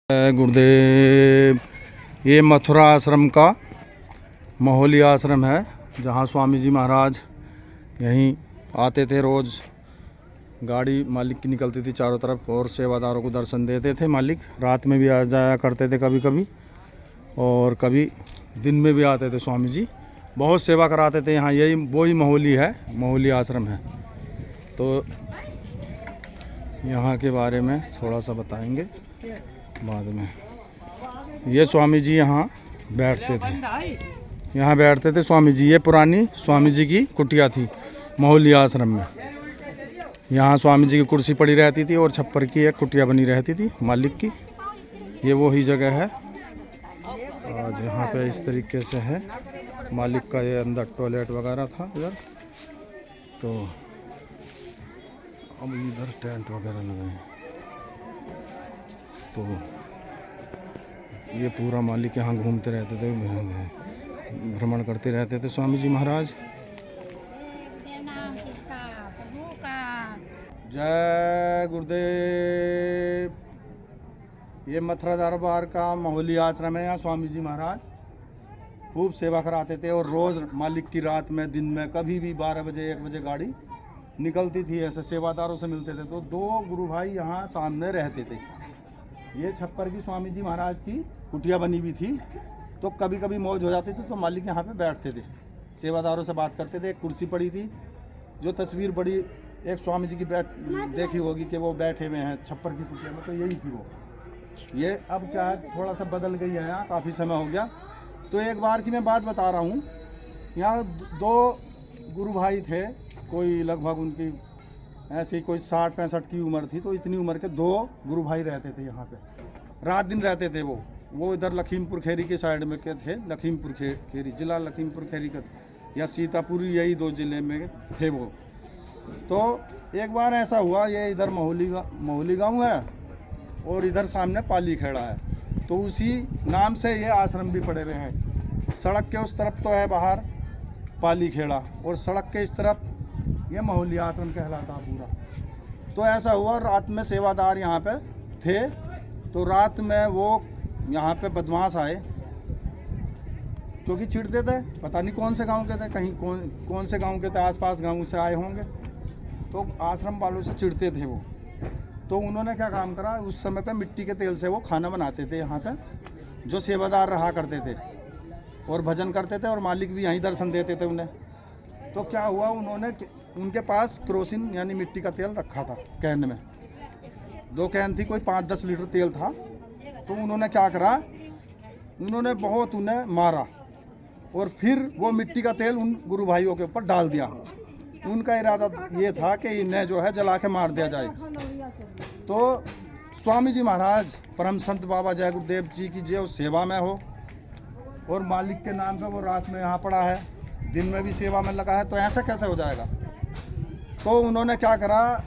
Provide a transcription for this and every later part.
गुरुदेव। ये मथुरा आश्रम का माहौली आश्रम है, जहाँ स्वामी जी महाराज यहीं आते थे। रोज़ गाड़ी मालिक की निकलती थी चारों तरफ और सेवादारों को दर्शन देते थे। मालिक रात में भी आ जाया करते थे कभी कभी, और कभी दिन में भी आते थे। स्वामी जी बहुत सेवा कराते थे यहाँ। यही वही माहौली है, माहौली आश्रम है। तो यहाँ के बारे में थोड़ा सा बताएंगे बाद में। ये स्वामी जी यहाँ बैठते थे, स्वामी जी। ये पुरानी स्वामी जी की कुटिया थी माहौली आश्रम में। यहाँ स्वामी जी की कुर्सी पड़ी रहती थी और छप्पर की एक कुटिया बनी रहती थी मालिक की। ये वही जगह है। आज यहाँ पे इस तरीके से है। मालिक का ये अंदर टॉयलेट वगैरह था इधर। तो अब इधर टेंट वगैरह लगे हैं। तो ये पूरा मालिक यहाँ घूमते रहते थे, भ्रमण करते रहते थे स्वामी जी महाराज। जय गुरुदेव। ये मथुरा दरबार का माहौली आश्रम है। यहाँ स्वामी जी महाराज खूब सेवा कराते थे और रोज़ मालिक की रात में दिन में कभी भी 12 बजे 1 बजे गाड़ी निकलती थी। ऐसे सेवादारों से मिलते थे। तो 2 गुरु भाई यहाँ सामने रहते थे। ये छप्पर की स्वामी जी महाराज की कुटिया बनी हुई थी। तो कभी कभी मौज हो जाती थी तो मालिक यहाँ पे बैठते थे, सेवादारों से बात करते थे। एक कुर्सी पड़ी थी, जो तस्वीर बड़ी एक स्वामी जी की देखी होगी कि वो बैठे हुए हैं छप्पर की कुटिया में, तो यही थी वो। ये अब क्या है, थोड़ा सा बदल गई है यहाँ, काफ़ी समय हो गया। तो एक बार की मैं बात बता रहा हूँ। यहाँ 2 गुरु भाई थे, कोई लगभग उनकी ऐसे ही कोई 60-65 की उम्र थी। तो इतनी उम्र के 2 गुरु भाई रहते थे यहाँ पे, रात दिन रहते थे। वो इधर लखीमपुर खेरी के साइड में के थे। लखीमपुर खेरी जिला लखीमपुर खेरी का या सीतापुर, यही 2 जिले में थे वो। तो एक बार ऐसा हुआ, ये इधर माहौली गांव है और इधर सामने पाली खेड़ा है। तो उसी नाम से ये आश्रम भी पड़े हुए हैं। सड़क के उस तरफ तो है बाहर पाली खेड़ा, और सड़क के इस तरफ ये माहौली आश्रम कहलाता पूरा। तो ऐसा हुआ, रात में सेवादार यहाँ पे थे। तो रात में वो यहाँ पे बदमाश आए, क्योंकि चिढ़ते थे। पता नहीं कौन से गांव के थे, कहीं कौन से गांव के थे, आसपास गांव से आए होंगे। तो आश्रम वालों से चिढ़ते थे वो। तो उन्होंने क्या काम करा, उस समय पे मिट्टी के तेल से वो खाना बनाते थे यहाँ पे, जो सेवादार रहा करते थे और भजन करते थे, और मालिक भी यहीं दर्शन देते थे उन्हें। तो क्या हुआ, उनके पास केरोसिन यानी मिट्टी का तेल रखा था कैन में। 2 कैन थी, कोई 5-10 लीटर तेल था। तो उन्होंने क्या करा, उन्होंने बहुत उन्हें मारा और फिर वो मिट्टी का तेल उन गुरु भाइयों के ऊपर डाल दिया। उनका इरादा ये था कि इन्हें जो है जला के मार दिया जाए। तो स्वामी जी महाराज परम संत बाबा जय गुरुदेव जी की जो सेवा में हो, और मालिक के नाम पे वो रात में यहाँ पड़ा है, दिन में भी सेवा में लगा है, तो ऐसा कैसे हो जाएगा। तो उन्होंने क्या करा,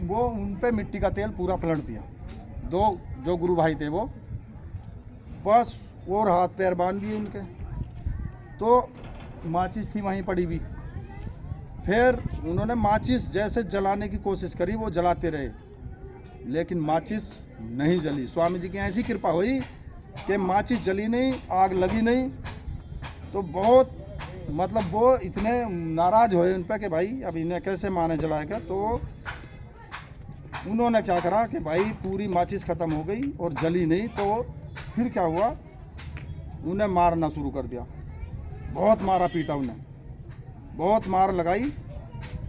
वो उन पे मिट्टी का तेल पूरा पलट दिया। 2 जो गुरु भाई थे वो बस, और हाथ पैर बांध दिए उनके। तो माचिस थी वहीं पड़ी हुई। फिर उन्होंने माचिस जैसे जलाने की कोशिश करी, वो जलाते रहे, लेकिन माचिस नहीं जली। स्वामी जी की ऐसी कृपा हुई कि माचिस जली नहीं, आग लगी नहीं। तो बहुत मतलब वो इतने नाराज़ हुए उन पर कि भाई अब इन्हें कैसे माने जलाएगा। तो उन्होंने क्या करा कि भाई पूरी माचिस ख़त्म हो गई और जली नहीं। तो फिर क्या हुआ, उन्हें मारना शुरू कर दिया। बहुत मारा पीटा उन्हें, बहुत मार लगाई।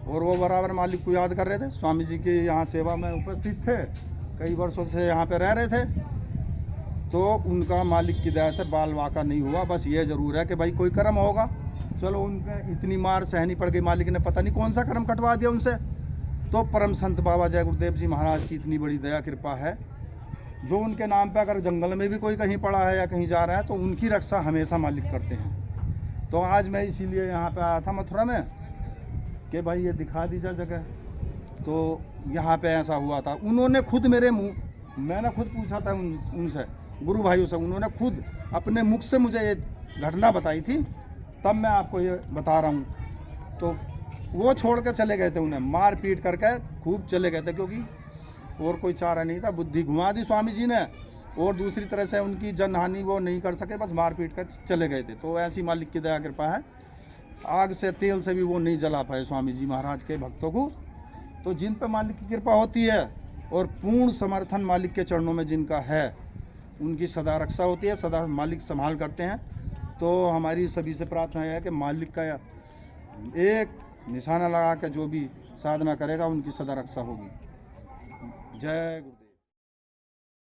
और वो बराबर मालिक को याद कर रहे थे। स्वामी जी की यहाँ सेवा में उपस्थित थे, कई वर्षों से यहाँ पे रह रहे थे। तो उनका मालिक की दया से बाल वाका नहीं हुआ। बस ये ज़रूर है कि भाई कोई कर्म होगा। चलो, उनके इतनी मार सहनी पड़ गई, मालिक ने पता नहीं कौन सा कर्म कटवा दिया उनसे। तो परम संत बाबा जय गुरुदेव जी महाराज की इतनी बड़ी दया कृपा है, जो उनके नाम पे अगर जंगल में भी कोई कहीं पड़ा है या कहीं जा रहा है, तो उनकी रक्षा हमेशा मालिक करते हैं। तो आज मैं इसीलिए यहाँ पे आया था मथुरा में कि भाई ये दिखा दीजिए जगह। तो यहाँ पे ऐसा हुआ था। उन्होंने खुद मैंने खुद पूछा था उनसे, गुरु भाइयों से। उन्होंने खुद अपने मुख से मुझे ये घटना बताई थी, तब मैं आपको ये बता रहा हूँ। तो वो छोड़ के चले गए थे, उन्हें मार पीट करके खूब चले गए थे, क्योंकि और कोई चारा नहीं था। बुद्धि घुमा दी स्वामी जी ने, और दूसरी तरह से उनकी जनहानि वो नहीं कर सके, बस मारपीट कर चले गए थे। तो ऐसी मालिक की दया कृपा है, आग से तेल से भी वो नहीं जला पाए स्वामी जी महाराज के भक्तों को। तो जिन पर मालिक की कृपा होती है और पूर्ण समर्थन मालिक के चरणों में जिनका है, उनकी सदा रक्षा होती है, सदा मालिक संभाल करते हैं। तो हमारी सभी से प्रार्थना है कि मालिक का एक निशाना लगा के जो भी साधना करेगा उनकी सदा रक्षा होगी। जय गुरु।